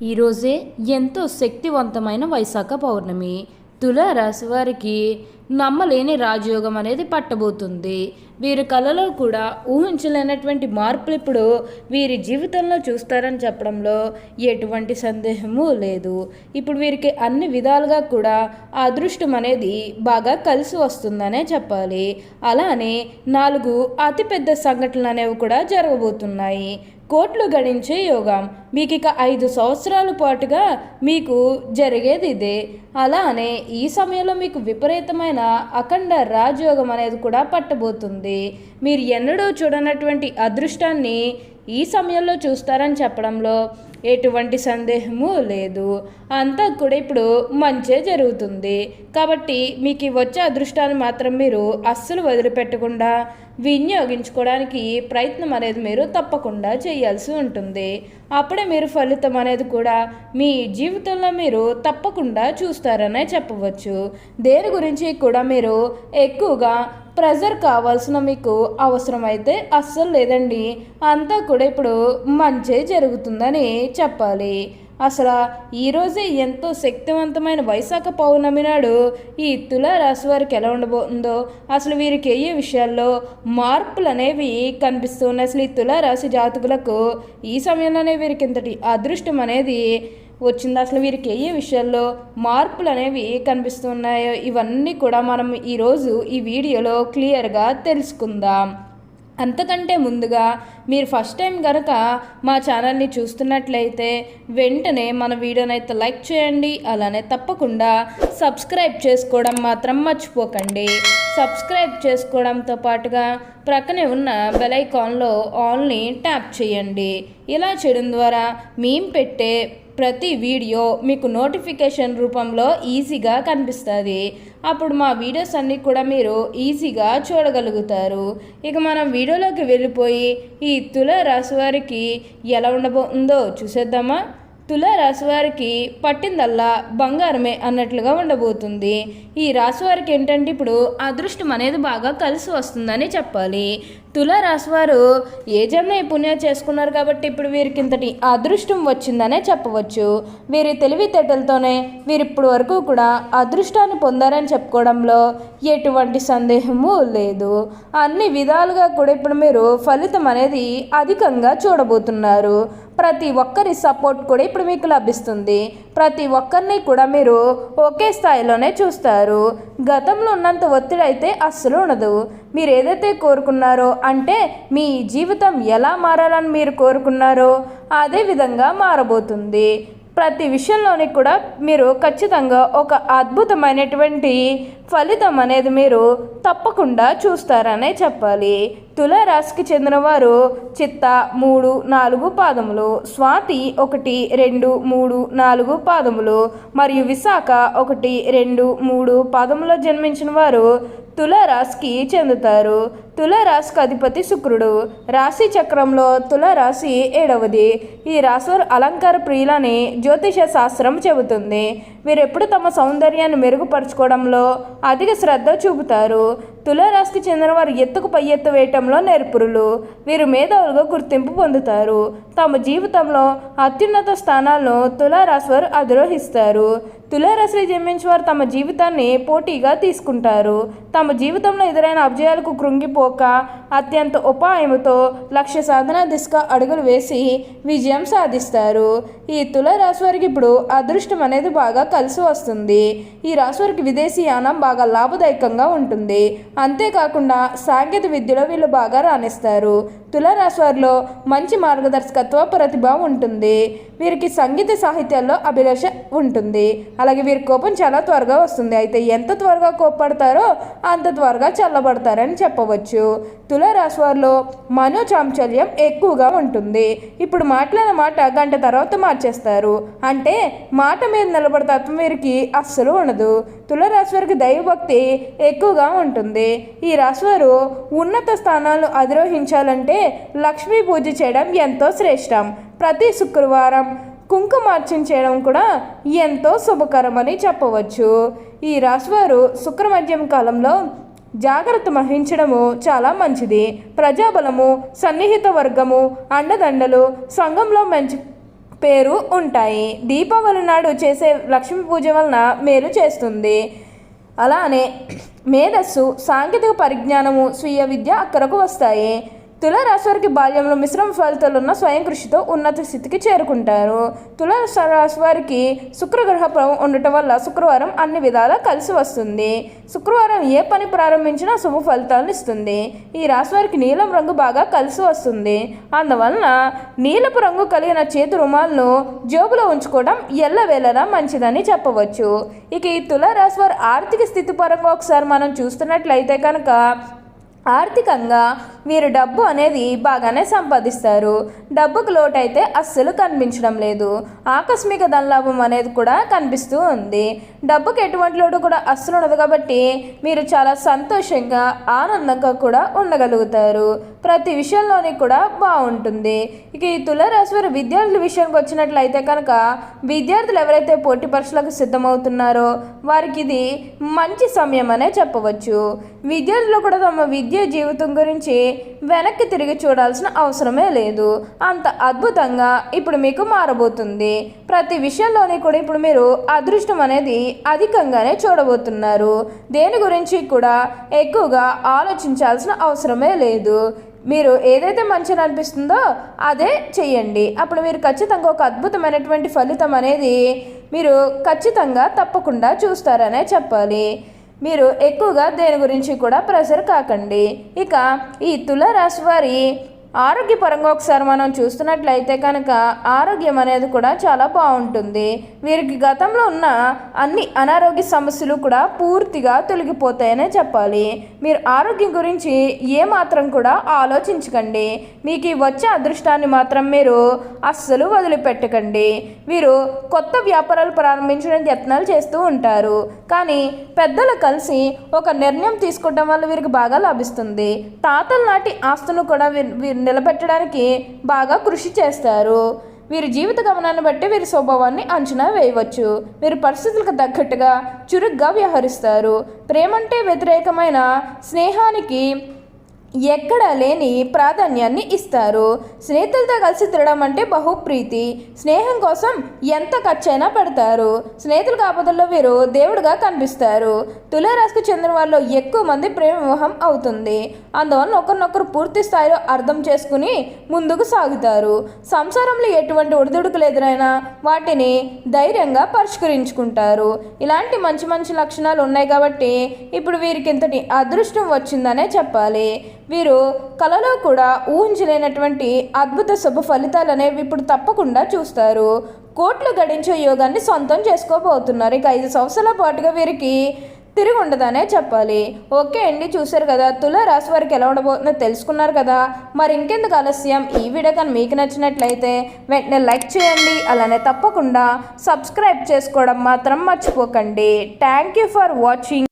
ఈరోజే ఎంతో శక్తివంతమైన వైశాఖ పౌర్ణమి. తులారాశి వారికి నమ్మలేని రాజయోగం అనేది పట్టబోతుంది. వీరి కళలో కూడా ఊహించలేనటువంటి మార్పులు ఇప్పుడు వీరి జీవితంలో చూస్తారని చెప్పడంలో ఎటువంటి సందేహము లేదు. ఇప్పుడు వీరికి అన్ని విధాలుగా కూడా అదృష్టం అనేది బాగా కలిసి వస్తుందనే చెప్పాలి. అలానే 4 అతిపెద్ద సంఘటనలు అనేవి కూడా జరగబోతున్నాయి. కోట్లు గడించే యోగం మీకు ఇక 5 సంవత్సరాల పాటుగా మీకు జరిగేది ఇదే. అలానే ఈ సమయంలో మీకు విపరీతమైన అఖండ రాజయోగం అనేది కూడా పట్టబోతుంది. మీరు ఎన్నడూ చూడనటువంటి అదృష్టాన్ని ఈ సమయంలో చూస్తారని చెప్పడంలో ఎటువంటి సందేహము లేదు. అంతా కూడా ఇప్పుడు మంచే జరుగుతుంది. కాబట్టి మీకు వచ్చే అదృష్టాన్ని మాత్రం మీరు అస్సలు వదిలిపెట్టకుండా వినియోగించుకోవడానికి ప్రయత్నం అనేది మీరు తప్పకుండా చేయాల్సి ఉంటుంది. అప్పుడే మీరు ఫలితం అనేది కూడా మీ జీవితంలో మీరు తప్పకుండా చూస్తారనే చెప్పవచ్చు. దేని గురించి కూడా మీరు ఎక్కువగా ప్రెజర్ కావాల్సిన మీకు అవసరం అయితే అస్సలు లేదండి. అంతా కూడా ఇప్పుడు మంచే జరుగుతుందని చెప్పాలి. అసలు ఈరోజే ఎంతో శక్తివంతమైన వైశాఖ పౌర్ణమి నాడు ఈ తులారాశి వారికి ఎలా ఉండబోతుందో, అసలు వీరికి ఏ విషయాల్లో మార్పులు అనేవి కనిపిస్తున్నాయి, అసలు ఈ తులారాశి జాతకులకు ఈ సమయంలోనే వీరికి ఇంతటి అదృష్టం అనేది వచ్చింది, అసలు వీరికి ఏ విషయాల్లో మార్పులు అనేవి కనిపిస్తున్నాయో ఇవన్నీ కూడా మనం ఈరోజు ఈ వీడియోలో క్లియర్గా తెలుసుకుందాం. అంతకంటే ముందుగా మీరు ఫస్ట్ టైం కనుక మా ఛానల్ని చూస్తున్నట్లయితే వెంటనే మన వీడియోని అయితే లైక్ చేయండి. అలానే తప్పకుండా సబ్స్క్రైబ్ చేసుకోవడం మాత్రం మర్చిపోకండి. సబ్స్క్రైబ్ చేసుకోవడంతో పాటుగా ప్రక్కనే ఉన్న బెల్ ఐకాన్లో ఆల్ని ట్యాప్ చేయండి. ఇలా చేయడం ద్వారా మేము పెట్టే ప్రతి వీడియో మీకు నోటిఫికేషన్ రూపంలో ఈజీగా కనిపిస్తుంది. అప్పుడు మా వీడియోస్ అన్నీ కూడా మీరు ఈజీగా చూడగలుగుతారు. ఇక మనం వీడియోలోకి వెళ్ళిపోయి ఈ తులారాశి వారికి ఎలా ఉండబోతుందో చూసేద్దామా. తులారాశి వారికి పట్టిందల్లా బంగారమే అన్నట్లుగా ఉండబోతుంది. ఈ రాశి వారికి ఏంటంటే ఇప్పుడు అదృష్టం అనేది బాగా కలిసి వస్తుందని చెప్పాలి. తులారాశి వారు ఏ జన్మ పుణ్యం చేసుకున్నారు కాబట్టి ఇప్పుడు వీరికి ఇంతటి అదృష్టం వచ్చిందనే చెప్పవచ్చు. వీరి తెలివితేటలతోనే వీరు ఇప్పుడు వరకు కూడా అదృష్టాన్ని పొందారని చెప్పుకోవడంలో ఎటువంటి సందేహము లేదు. అన్ని విధాలుగా కూడా ఇప్పుడు మీరు ఫలితం అనేది అధికంగా చూడబోతున్నారు. ప్రతి ఒక్కరి సపోర్ట్ కూడా ఇప్పుడు మీకు లభిస్తుంది. ప్రతి ఒక్కరిని కూడా మీరు ఒకే స్థాయిలోనే చూస్తారు. గతంలో ఉన్నంత ఒత్తిడి అయితే అస్సలు ఉండదు. మీరు ఏదైతే కోరుకున్నారో, అంటే మీ జీవితం ఎలా మారాలని మీరు కోరుకున్నారో అదే విధంగా మారబోతుంది. ప్రతి విషయంలోని కూడా మీరు ఖచ్చితంగా ఒక అద్భుతమైనటువంటి ఫలితం అనేది మీరు తప్పకుండా చూస్తారనే చెప్పాలి. తులారాశికి చెందిన వారు చిత్త 3, 4 పాదములు, స్వాతి 1, 2, 3, 4 పాదములు మరియు విశాఖ 1, 2, 3 పాదములో జన్మించిన వారు తులారాశికి చెందుతారు. తులారాశికి అధిపతి శుక్రుడు. రాశి చక్రంలో తులారాశి 7వది. ఈ రాశివారు అలంకార ప్రియులని జ్యోతిష శాస్త్రం చెబుతుంది. వీరెప్పుడు తమ సౌందర్యాన్ని మెరుగుపరచుకోవడంలో అధిక శ్రద్ధ చూపుతారు. తులారాశికి చెందిన వారు ఎత్తుకు పై ఎత్తు వేయటంలో నేర్పురులు. వీరు మేధావులుగా గుర్తింపు పొందుతారు. తమ జీవితంలో అత్యున్నత స్థానాలను తులారాశి వారు అధిరోహిస్తారు. తులారాశిలో జన్మించిన వారు తమ జీవితాన్ని పోటీగా తీసుకుంటారు. తమ జీవితంలో ఎదురైన అపజయాలకు కృంగిపోక అత్యంత ఉపాయముతో లక్ష్య సాధన దిశగా అడుగులు వేసి విజయం సాధిస్తారు. ఈ తులారాశి వారికి ఇప్పుడు అదృష్టం అనేది బాగా కలిసి వస్తుంది. ఈ రాశి వారికి విదేశీ యానం బాగా లాభదాయకంగా ఉంటుంది. అంతేకాకుండా సాంకేతిక విద్యలో వీళ్ళు బాగా రాణిస్తారు. తులారాశి వారిలో మంచి మార్గదర్శకత్వ ప్రతిభ ఉంటుంది. వీరికి సంగీత సాహిత్యాల్లో అభిలాష ఉంటుంది. అలాగే వీరి కోపం చాలా త్వరగా వస్తుంది. అయితే ఎంత త్వరగా కోప్పడతారో అంత త్వరగా చల్లబడతారని చెప్పవచ్చు. తులారాశి వారిలో మనోచాంచల్యం ఎక్కువగా ఉంటుంది. ఇప్పుడు మాట్లాడిన మాట గంట తర్వాత మార్చేస్తారు. అంటే మాట మీద నిలబడే తత్వం వీరికి అస్సలు ఉండదు. తులారాశి వారికి దైవభక్తి ఎక్కువగా ఉంటుంది. ఈ రాశివారు ఉన్నత స్థానాలను అధిరోహించాలంటే లక్ష్మీ పూజ చేయడం ఎంతో శ్రేష్టం. ప్రతి శుక్రవారం కుంకుమార్చన చేయడం కూడా ఎంతో శుభకరమని చెప్పవచ్చు. ఈ రాశివారు శుక్ర మధ్యం కాలంలో జాగ్రత్త వహించడము చాలా మంచిది. ప్రజాబలము, సన్నిహిత వర్గము, అండదండలు, సంఘంలో మంచి పేరు ఉంటాయి. దీపావళి నాడు చేసే లక్ష్మీ పూజ వలన మేలు చేస్తుంది. అలానే మేధస్సు, సాంకేతిక పరిజ్ఞానము, స్వీయ విద్య అక్కరకు వస్తాయి. తులారాశి వారికి బాల్యంలో మిశ్రమ ఫలితాలున్న స్వయం కృషితో ఉన్నత స్థితికి చేరుకుంటారు. తులారాశి వారికి శుక్రగ్రహ ప్రభావం ఉండటం వల్ల శుక్రవారం అన్ని విధాలా కలిసి వస్తుంది. శుక్రవారం ఏ పని ప్రారంభించినా శుభ ఫలితాలను ఇస్తుంది. ఈ రాశి వారికి నీలం రంగు బాగా కలిసి వస్తుంది. అందువలన నీలపు రంగు కలిగిన చేతి రుమాలను జోబులో ఉంచుకోవడం ఎల్లవేళలా మంచిదని చెప్పవచ్చు. ఇక ఈ తులారాశి వారి ఆర్థిక స్థితి పరంగా ఒకసారి మనం చూస్తున్నట్లయితే కనుక ఆర్థికంగా వీరు డబ్బు అనేది బాగానే సంపాదిస్తారు. డబ్బుకు లోటు అయితే అస్సలు కనిపించడం లేదు. ఆకస్మిక ధనలాభం అనేది కూడా కనిపిస్తూ ఉంది. డబ్బుకి ఎటువంటి లోటు కూడా అస్సలు ఉండదు కాబట్టి మీరు చాలా సంతోషంగా ఆనందంగా కూడా ఉండగలుగుతారు. ప్రతి విషయంలోని కూడా బాగుంటుంది. ఇక ఈ తులారాశి వారి విద్యార్థుల విషయానికి వచ్చినట్లయితే కనుక విద్యార్థులు ఎవరైతే పోటీ పరీక్షలకు సిద్ధమవుతున్నారో వారికి ఇది మంచి సమయం అనే చెప్పవచ్చు. విద్యార్థులు కూడా తమ విద్యా జీవితం గురించి వెనక్కి తిరిగి చూడాల్సిన అవసరమే లేదు. అంత అద్భుతంగా ఇప్పుడు మీకు మారబోతుంది. ప్రతి విషయంలోని కూడా ఇప్పుడు మీరు అదృష్టం అనేది అధికంగానే చూడబోతున్నారు. దేని గురించి కూడా ఎక్కువగా ఆలోచించాల్సిన అవసరమే లేదు. మీరు ఏదైతే మంచిగా అనిపిస్తుందో అదే చెయ్యండి. అప్పుడు మీరు ఖచ్చితంగా ఒక అద్భుతమైనటువంటి ఫలితం అనేది మీరు ఖచ్చితంగా తప్పకుండా చూస్తారనే చెప్పాలి. మీరు ఎక్కువగా దేని గురించి కూడా ప్రెషర్ కాకండి. ఇక ఈ తులారాశి వారి ఆరోగ్యపరంగా ఒకసారి మనం చూస్తున్నట్లయితే కనుక ఆరోగ్యం అనేది కూడా చాలా బాగుంటుంది. వీరికి గతంలో ఉన్న అన్ని అనారోగ్య సమస్యలు కూడా పూర్తిగా తొలగిపోతాయనే చెప్పాలి. మీరు ఆరోగ్యం గురించి ఏమాత్రం కూడా ఆలోచించకండి. మీకు వచ్చే అదృష్టాన్ని మాత్రం మీరు అస్సలు వదిలిపెట్టకండి. వీరు కొత్త వ్యాపారాలు ప్రారంభించడానికి యత్నాలు చేస్తూ ఉంటారు. కానీ పెద్దలు కలిసి ఒక నిర్ణయం తీసుకోవడం వల్ల వీరికి బాగా లభిస్తుంది. తాతల నాటి ఆస్తులను కూడా వీరు నిలబెట్టడానికి బాగా కృషి చేస్తారు. వీరి జీవిత గమనాన్ని బట్టి వీరి స్వభావాన్ని అంచనా వేయవచ్చు. వీరి పరిస్థితులకు తగ్గట్టుగా చురుగ్గా వ్యవహరిస్తారు. ప్రేమంటే వ్యతిరేకమైన స్నేహానికి ఎక్కడ లేని ప్రాధాన్యాన్ని ఇస్తారు. స్నేహితులతో కలిసి తిరగడం అంటే బహుప్రీతి. స్నేహం కోసం ఎంత ఖర్చైనా పెడతారు. స్నేహితుల కాపుదల్లో వీరు దేవుడుగా కనిపిస్తారు. తులారాశికి చెందిన వాళ్ళు ఎక్కువ మంది ప్రేమ వివాహం అవుతుంది. అందువల్ల ఒకరినొకరు పూర్తి స్థాయిలో అర్థం చేసుకుని ముందుకు సాగుతారు. సంసారంలో ఎటువంటి ఒడిదుడుకులు ఎదురైనా వాటిని ధైర్యంగా పరిష్కరించుకుంటారు. ఇలాంటి మంచి మంచి లక్షణాలు ఉన్నాయి కాబట్టి ఇప్పుడు వీరికి ఇంతటి అదృష్టం వచ్చిందనే చెప్పాలి. వీరు కలలో కూడా ఊహించలేనటువంటి అద్భుత శుభ ఫలితాలు అనేవి ఇప్పుడు తప్పకుండా చూస్తారు. కోట్లు గడించే యోగాన్ని సొంతం చేసుకోబోతున్నారు. ఇక 5 సంవత్సరాల పాటుగా వీరికి తిరిగి ఉండదనే చెప్పాలి. ఓకే అండి, చూసారు కదా తులారాశి వారికి ఎలా ఉండబోతుందో తెలుసుకున్నారు కదా. మరి ఇంకెందుకు ఆలస్యం, ఈ వీడియో కానీ మీకు నచ్చినట్లయితే వెంటనే లైక్ చేయండి. అలానే తప్పకుండా సబ్స్క్రైబ్ చేసుకోవడం మాత్రం మర్చిపోకండి. Thank you for watching.